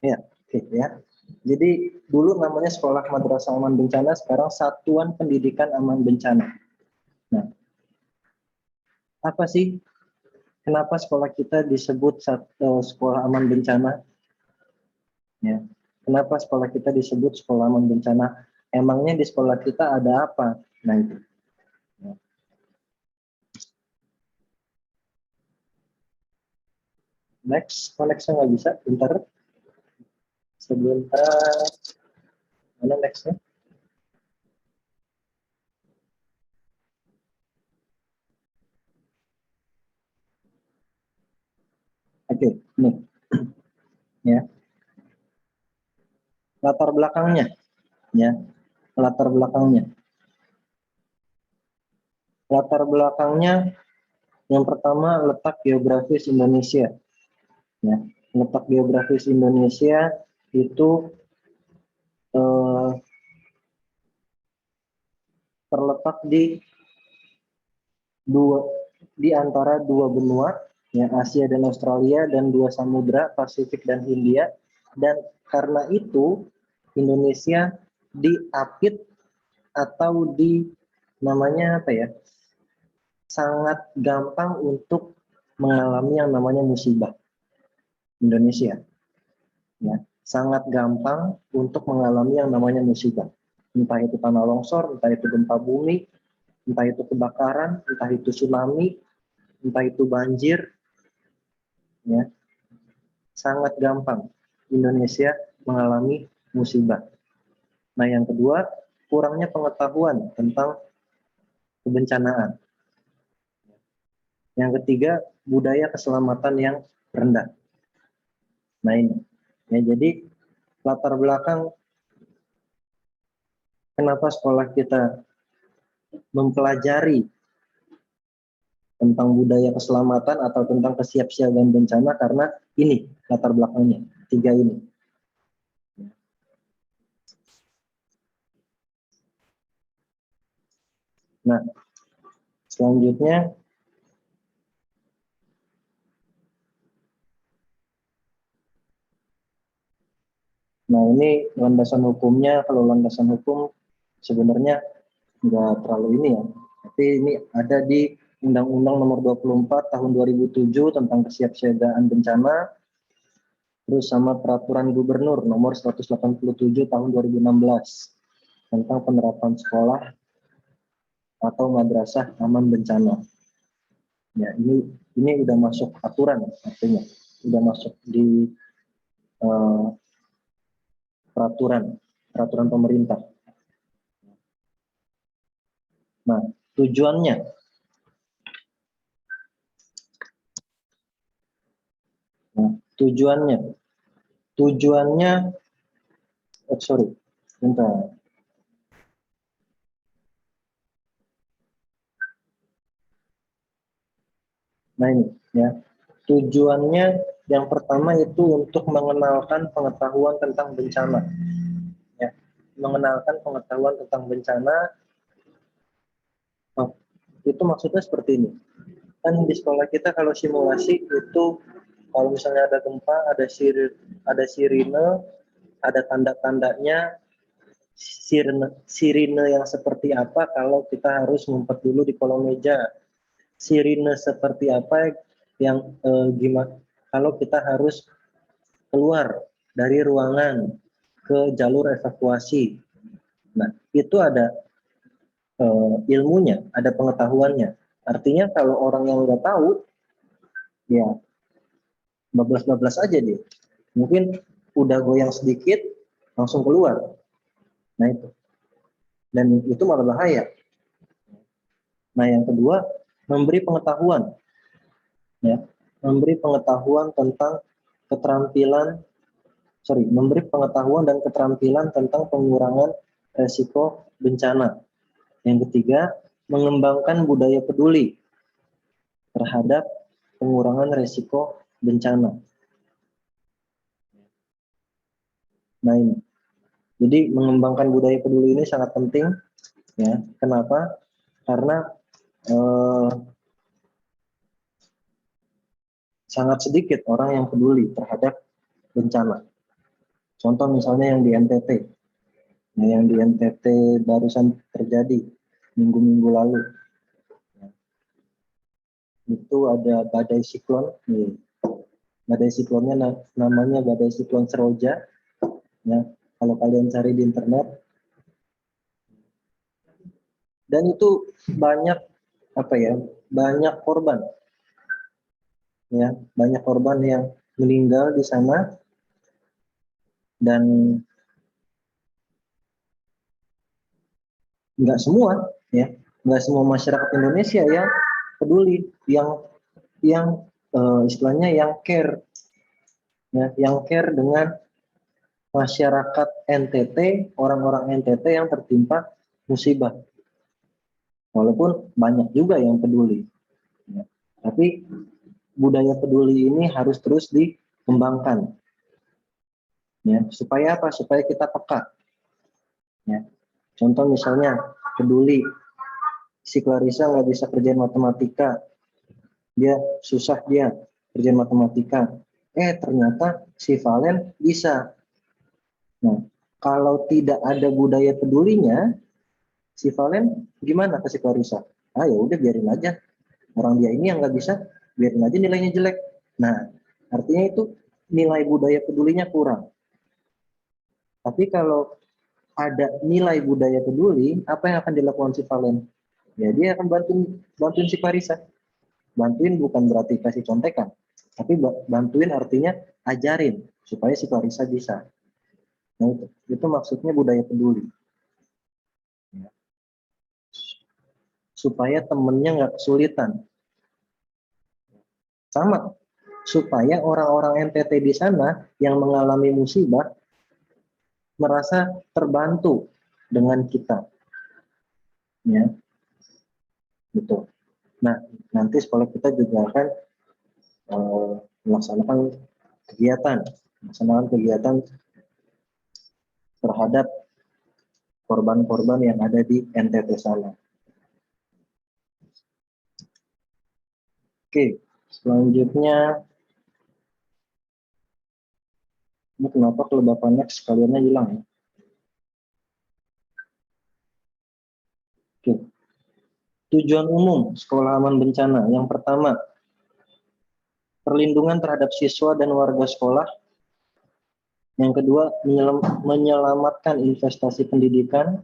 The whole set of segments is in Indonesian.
Ya, oke ya. Jadi dulu namanya Sekolah Madrasah Aman Bencana, sekarang Satuan Pendidikan Aman Bencana. Nah, apa sih kenapa sekolah kita disebut Sekolah Aman Bencana? Ya. Kenapa sekolah kita disebut Sekolah Aman Bencana? Emangnya di sekolah kita ada apa? Nah itu. Ya. Next, koneksi nggak bisa, bentar. Sebentar. Mana nextnya? Oke, nih. Ya, latar belakangnya. Ya, latar belakangnya. Latar belakangnya yang pertama letak geografis Indonesia. Ya, letak geografis Indonesia itu eh, terletak dua di antara dua benua, ya Asia dan Australia, dan dua samudra Pasifik dan Hindia. Dan karena itu Indonesia diapit atau namanya apa ya, sangat gampang untuk mengalami yang namanya musibah. Indonesia ya sangat gampang untuk mengalami yang namanya musibah, entah itu tanah longsor, entah itu gempa bumi, entah itu kebakaran, entah itu tsunami, entah itu banjir, ya sangat gampang Indonesia mengalami musibah. Nah, yang kedua, kurangnya pengetahuan tentang kebencanaan. Yang ketiga, budaya keselamatan yang rendah. Nah, ini. Ya, jadi latar belakang kenapa sekolah kita mempelajari tentang budaya keselamatan atau tentang kesiapsiagaan bencana, karena ini latar belakangnya, tiga ini. Nah, selanjutnya ini landasan hukumnya. Kalau landasan hukum sebenarnya nggak terlalu ini ya, tapi ini ada di Undang-Undang Nomor 24 Tahun 2007 tentang kesiapsiagaan bencana, terus sama Peraturan Gubernur Nomor 187 Tahun 2016 tentang penerapan sekolah atau madrasah aman bencana. Ya, ini udah masuk aturan, artinya udah masuk di uh, peraturan pemerintah. Nah, tujuannya nah, tujuannya tujuannya sorry, bentar. Nah, ini ya. Tujuannya yang pertama itu untuk mengenalkan pengetahuan tentang bencana. Ya. Mengenalkan pengetahuan tentang bencana. Oh, itu maksudnya seperti ini. Kan di sekolah kita kalau simulasi itu kalau misalnya ada gempa, ada sirine, ada tanda-tandanya, sirine yang seperti apa kalau kita harus ngumpet dulu di kolong meja, sirine seperti apa yang gimana kalau kita harus keluar dari ruangan ke jalur evakuasi. Nah, itu ada ilmunya, ada pengetahuannya. Artinya kalau orang yang nggak tahu, ya bablas-bablas aja dia. Mungkin udah goyang sedikit, langsung keluar. Nah itu. Dan itu malah bahaya. Nah yang kedua, memberi pengetahuan. Ya, memberi pengetahuan tentang keterampilan, memberi pengetahuan dan keterampilan tentang pengurangan resiko bencana. Yang ketiga, mengembangkan budaya peduli terhadap pengurangan resiko bencana. Nah ini, jadi mengembangkan budaya peduli ini sangat penting, ya. Kenapa? Karena sangat sedikit orang yang peduli terhadap bencana. Contoh misalnya yang di NTT. Nah, yang di NTT barusan terjadi minggu-minggu lalu. Itu ada badai siklon. Badai siklonnya namanya badai siklon Seroja. Ya, kalau kalian cari di internet. Dan itu banyak banyak korban. Ya, banyak korban yang meninggal di sana, dan nggak semua masyarakat Indonesia yang peduli, yang istilahnya yang care, ya, yang care dengan masyarakat NTT, orang-orang NTT yang tertimpa musibah. Walaupun banyak juga yang peduli, ya. Tapi budaya peduli ini harus terus dikembangkan, ya. Supaya apa? Supaya kita peka, ya. Contoh misalnya peduli si Clarissa nggak bisa kerjain matematika, dia susah dia kerjain matematika. Ternyata si Valen bisa. Nah, kalau tidak ada budaya pedulinya, si Valen gimana ke si Clarissa? Ya udah biarin aja. Orang dia ini yang nggak bisa, biarin aja nilainya jelek. Nah, artinya itu nilai budaya pedulinya kurang. Tapi kalau ada nilai budaya peduli, apa yang akan dilakukan si Valen? Ya dia akan bantuin si Clarissa. Bantuin bukan berarti kasih contekan, tapi bantuin artinya ajarin supaya si Clarissa bisa. Nah, itu maksudnya budaya peduli. Ya. Supaya temennya nggak kesulitan. Sama, supaya orang-orang NTT di sana yang mengalami musibah merasa terbantu dengan kita. Ya, betul. Nah, nanti sekolah kita juga akan melaksanakan kegiatan terhadap korban-korban yang ada di NTT sana. Oke, selanjutnya, ini kenapa kalau Bapak next sekaliannya hilang ya? Oke. Tujuan umum sekolah aman bencana. Yang pertama, perlindungan terhadap siswa dan warga sekolah. Yang kedua, menyelamatkan investasi pendidikan.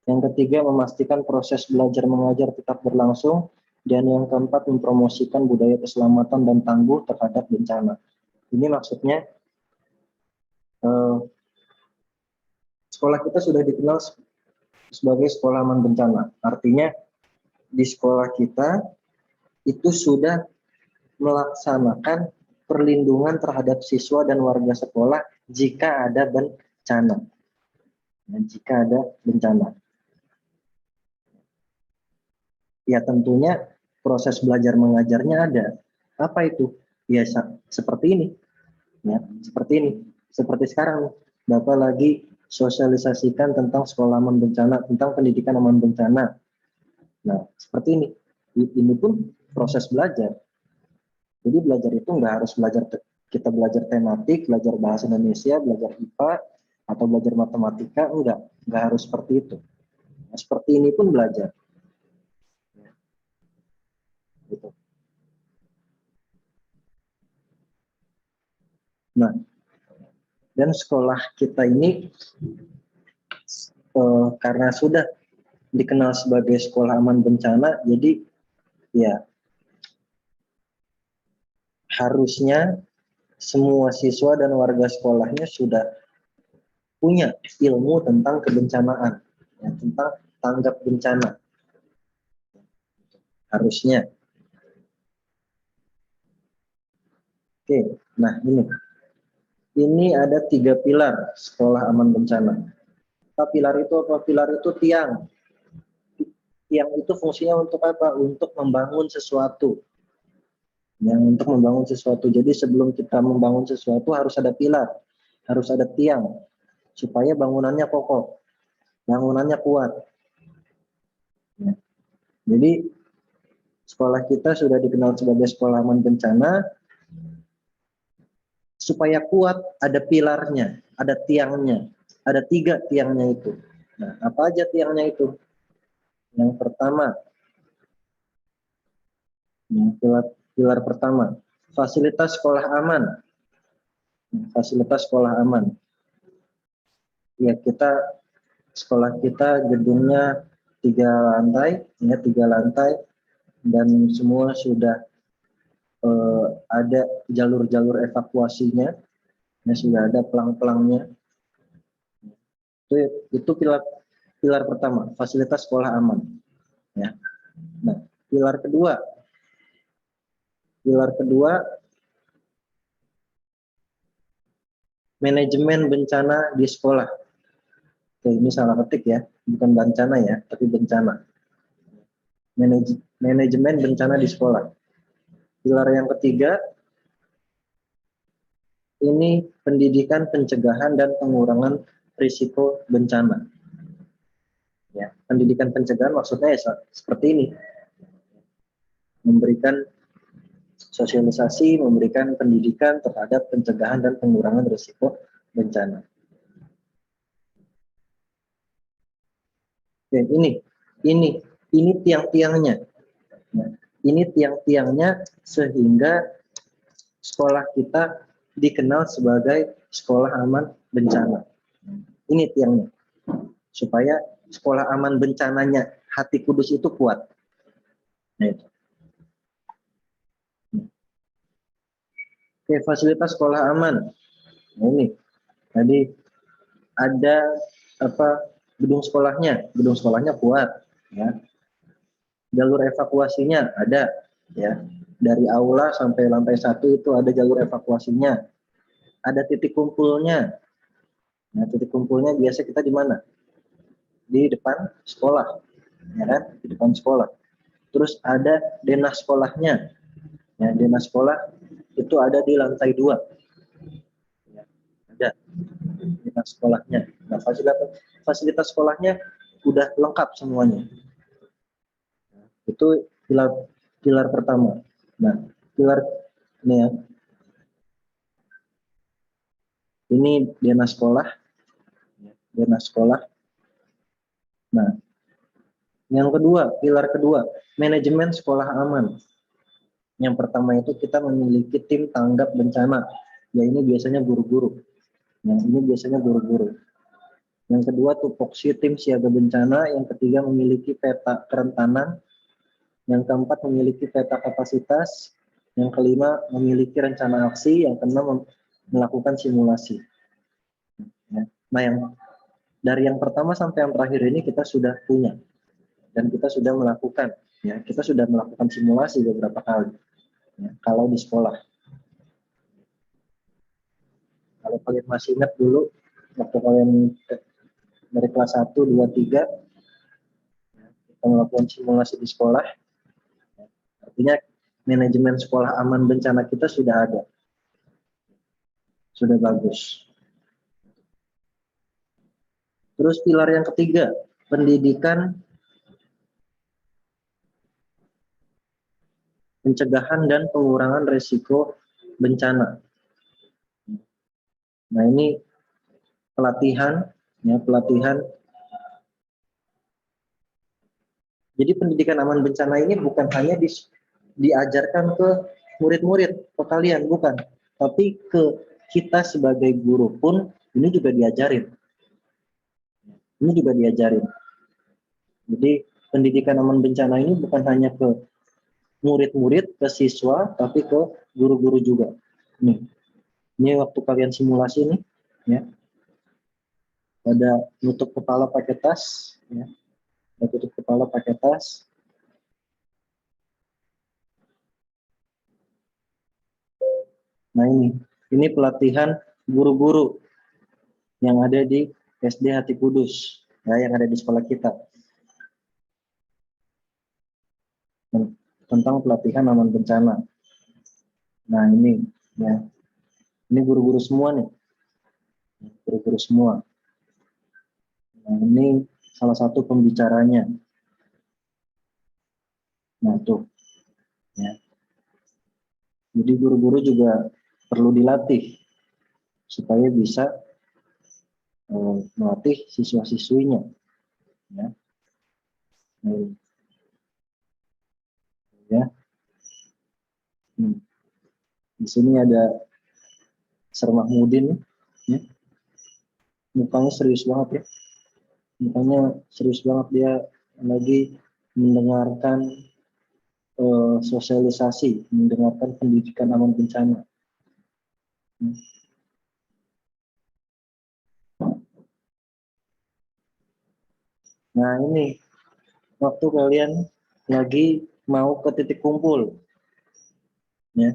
Yang ketiga, memastikan proses belajar mengajar tetap berlangsung. Dan yang keempat, mempromosikan budaya keselamatan dan tangguh terhadap bencana. Ini maksudnya sekolah kita sudah dikenal sebagai sekolah aman bencana. Artinya di sekolah kita itu sudah melaksanakan perlindungan terhadap siswa dan warga sekolah jika ada bencana. Jika ada bencana. Ya tentunya proses belajar mengajarnya ada. Apa itu? Ya seperti ini. Ya, seperti ini. Seperti sekarang Bapak lagi sosialisasikan tentang sekolah aman bencana, tentang pendidikan aman bencana. Nah, seperti ini. Ini pun proses belajar. Jadi belajar itu nggak harus kita belajar tematik, belajar bahasa Indonesia, belajar IPA, atau belajar matematika, nggak harus seperti itu. Nah, seperti ini pun belajar. Gitu. Nah, dan sekolah kita ini karena sudah dikenal sebagai sekolah aman bencana, jadi ya harusnya semua siswa dan warga sekolahnya sudah punya ilmu tentang kebencanaan, ya, tentang tanggap bencana. Harusnya. Oke, nah ini ada 3 pilar sekolah aman bencana. Pilar itu apa? Pilar itu tiang. Tiang itu fungsinya untuk apa? Untuk membangun sesuatu. Yang untuk membangun sesuatu. Jadi sebelum kita membangun sesuatu harus ada pilar, harus ada tiang, supaya bangunannya kokoh, bangunannya kuat. Ya. Jadi sekolah kita sudah dikenal sebagai sekolah aman bencana. supaya kuat ada pilarnya, ada tiangnya, ada 3 tiangnya itu. Nah, apa aja tiangnya itu? Yang pertama, pilar pertama, fasilitas sekolah aman. Fasilitas sekolah aman. Ya, sekolah kita gedungnya 3 lantai, ya 3 lantai, dan semua sudah ada jalur-jalur evakuasinya, ya sudah ada pelang-pelangnya. Itu pilar pertama, fasilitas sekolah aman. Ya. Nah, pilar kedua manajemen bencana di sekolah. Oke, ini salah ketik ya, bukan bencana ya, tapi bencana. Manajemen bencana di sekolah. Pilar yang ketiga, ini pendidikan pencegahan dan pengurangan risiko bencana. Ya, pendidikan pencegahan maksudnya ya seperti ini, memberikan sosialisasi, memberikan pendidikan terhadap pencegahan dan pengurangan risiko bencana. Oke, ini tiang-tiangnya. Nah, ini tiang-tiangnya sehingga sekolah kita dikenal sebagai sekolah aman bencana. Ini tiangnya. Supaya sekolah aman bencananya Hati Kudus itu kuat. Nah, itu. Oke, fasilitas sekolah aman. Nah, ini. Tadi ada gedung sekolahnya kuat, ya. Jalur evakuasinya ada, ya. Dari aula sampai lantai 1 itu ada jalur evakuasinya. Ada titik kumpulnya. Nah, titik kumpulnya biasa kita di mana? Di depan sekolah, ya kan? Di depan sekolah. Terus ada denah sekolahnya. Ya, denah sekolah itu ada di lantai 2. Ya, ada denah sekolahnya. Nah, fasilitas sekolahnya udah lengkap semuanya. Itu pilar pertama. Nah, pilar ini ya. Ini denah sekolah. Denah sekolah. Nah, yang kedua, pilar kedua, manajemen sekolah aman. Yang pertama itu kita memiliki tim tanggap bencana. Ya, ini biasanya guru-guru. Yang kedua, tupoksi tim siaga bencana. Yang ketiga, memiliki peta kerentanan. Yang keempat, memiliki peta kapasitas. Yang kelima, memiliki rencana aksi. Yang keenam, melakukan simulasi. Nah, dari yang pertama sampai yang terakhir ini kita sudah punya. Dan kita sudah melakukan. Ya, kita sudah melakukan simulasi beberapa kali. Ya, kalau di sekolah. Kalau kalian masih ingat dulu, waktu kalian dari kelas 1, 2, 3, kita melakukan simulasi di sekolah. Artinya manajemen sekolah aman bencana kita sudah ada. Sudah bagus. Terus pilar yang ketiga, pendidikan pencegahan dan pengurangan risiko bencana. Nah, ini pelatihan. Jadi pendidikan aman bencana ini bukan hanya diajarkan ke murid-murid, ke kalian, bukan. Tapi ke kita sebagai guru pun ini juga diajarin. Jadi pendidikan aman bencana ini bukan hanya ke murid-murid, ke siswa, tapi ke guru-guru juga. Ini waktu kalian simulasi nih, ya. Ada nutup kepala pakai tas, ya. Tutup kepala pakai tas. Nah, ini pelatihan guru-guru yang ada di SD Hati Kudus, ya, yang ada di sekolah kita. Tentang pelatihan aman bencana. Nah, ini, ya. Ini guru-guru semua nih. Guru-guru semua. Nah, ini salah satu pembicaranya. Nah, tuh. Ya. Jadi guru-guru juga perlu dilatih. supaya bisa melatih siswa-siswinya. Ya. Ya. Di sini ada Sir Mahmudin, ya. Mukanya serius banget ya. Mukanya serius banget, dia lagi mendengarkan sosialisasi, mendengarkan pendidikan aman bencana. Nah ini waktu kalian lagi mau ke titik kumpul, ya.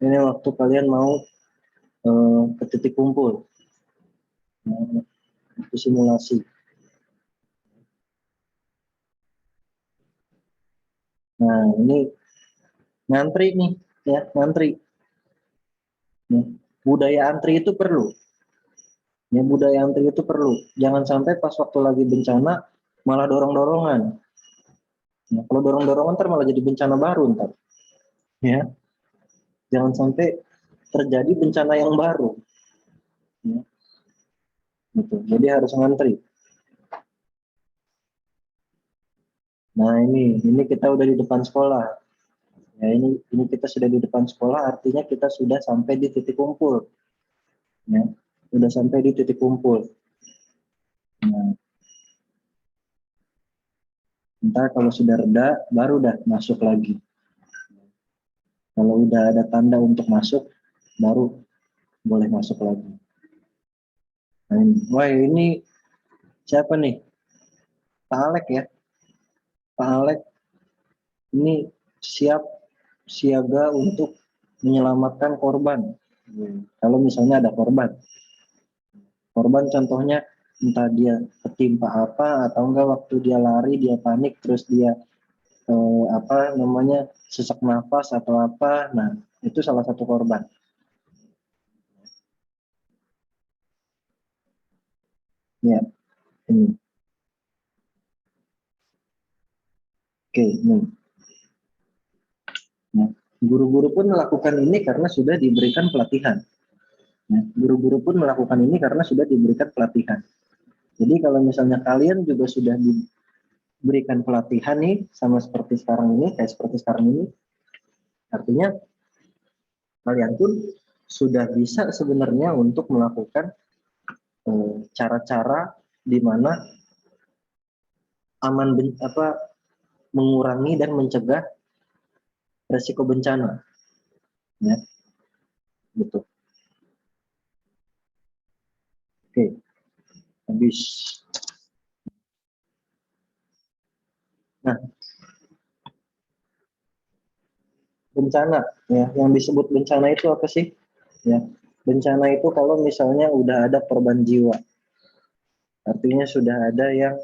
Ini waktu kalian mau ke titik kumpul, itu simulasi. Nah ini ngantri nih, ya ngantri. Ya. Budaya antri itu perlu. Ya, budaya antri itu perlu. Jangan sampai pas waktu lagi bencana malah dorong-dorongan. Nah, kalau dorong-dorongan ntar malah jadi bencana baru ntar. Ya, jangan sampai terjadi bencana yang baru. Ya, gitu. Jadi harus ngantri. Nah ini kita udah di depan sekolah. Ya ini kita sudah di depan sekolah, artinya kita sudah sampai di titik kumpul. Ya, sudah sampai di titik kumpul. Nah, ntar kalau sudah reda, baru dah masuk lagi. Kalau udah ada tanda untuk masuk, baru boleh masuk lagi. Nah, ini. Wah ini siapa nih? Pak Alek ya. Pak Alek ini siap siaga untuk menyelamatkan korban. Kalau misalnya ada korban. Korban contohnya entah dia ketimpa apa atau enggak waktu dia lari dia panik terus dia apa namanya sesak nafas atau apa. Nah, itu salah satu korban. Ya, ini. Oke, ini. Ya. Guru-guru pun melakukan ini karena sudah diberikan pelatihan. Ya, guru-guru pun melakukan ini karena sudah diberikan pelatihan. Jadi kalau misalnya kalian juga sudah diberikan pelatihan nih, sama seperti sekarang ini, kayak seperti sekarang ini, artinya kalian pun sudah bisa sebenarnya untuk melakukan cara-cara di mana aman apa mengurangi dan mencegah resiko bencana, ya, gitu. Oke, habis. Nah, bencana, ya, yang disebut bencana itu apa sih? Ya, bencana itu kalau misalnya udah ada korban jiwa, artinya sudah ada yang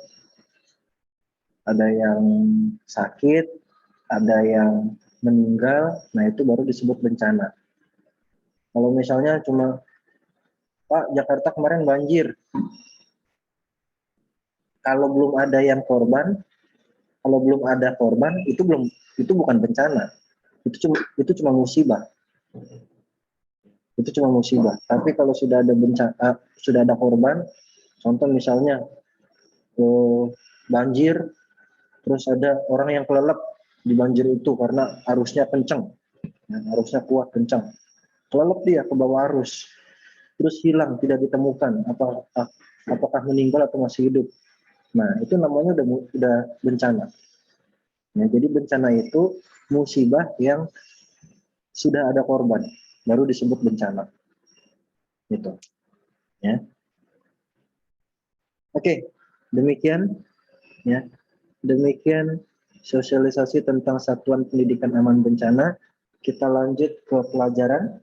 sakit, ada yang meninggal, nah itu baru disebut bencana. Kalau misalnya cuma, Pak, Jakarta kemarin banjir, kalau belum ada yang korban, kalau belum ada korban itu bukan bencana, itu cuma musibah, itu cuma musibah. Tapi kalau sudah ada bencana, sudah ada korban, contoh misalnya banjir, terus ada orang yang kelelep di banjir itu karena arusnya kencang, arusnya kuat kencang, kelelep dia ke bawah arus, terus hilang tidak ditemukan apakah meninggal atau masih hidup. Nah itu namanya udah bencana. Ya, jadi bencana itu musibah yang sudah ada korban, baru disebut bencana. Gitu. Ya. Oke, demikian ya. Demikian sosialisasi tentang Satuan Pendidikan Aman Bencana. Kita lanjut ke pelajaran.